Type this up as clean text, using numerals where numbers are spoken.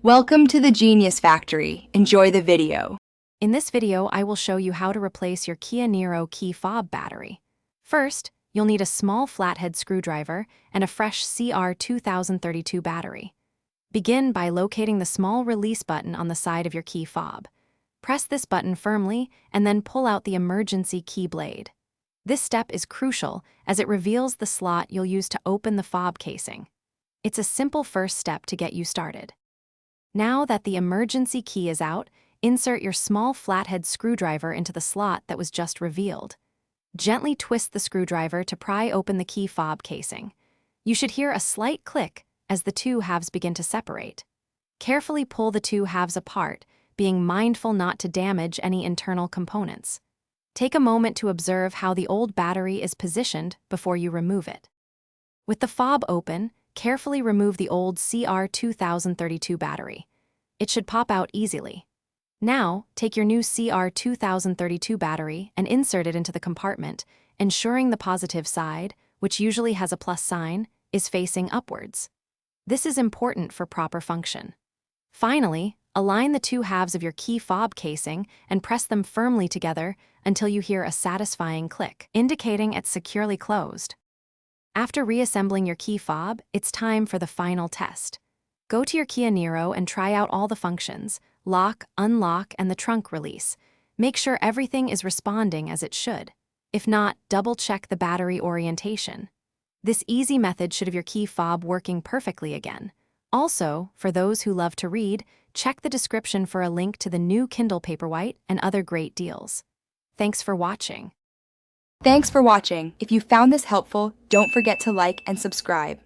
Welcome to the Genius Factory. Enjoy the video. In this video, I will show you how to replace your Kia Niro key fob battery. First, you'll need a small flathead screwdriver and a fresh CR2032 battery. Begin by locating the small release button on the side of your key fob. Press this button firmly and then pull out the emergency key blade. This step is crucial as it reveals the slot you'll use to open the fob casing. It's a simple first step to get you started. Now that the emergency key is out, insert your small flathead screwdriver into the slot that was just revealed. Gently twist the screwdriver to pry open the key fob casing. You should hear a slight click as the two halves begin to separate. Carefully pull the two halves apart, being mindful not to damage any internal components. Take a moment to observe how the old battery is positioned before you remove it. With the fob open, carefully remove the old CR2032 battery. It should pop out easily. Now, take your new CR2032 battery and insert it into the compartment, ensuring the positive side, which usually has a plus sign, is facing upwards. This is important for proper function. Finally, align the two halves of your key fob casing and press them firmly together until you hear a satisfying click, indicating it's securely closed. After reassembling your key fob, it's time for the final test. Go to your Kia Niro and try out all the functions: lock, unlock, and the trunk release. Make sure everything is responding as it should. If not, double-check the battery orientation. This easy method should have your key fob working perfectly again. Also, for those who love to read, check the description for a link to the new Kindle Paperwhite and other great deals. Thanks for watching. Thanks for watching. If you found this helpful, don't forget to like and subscribe.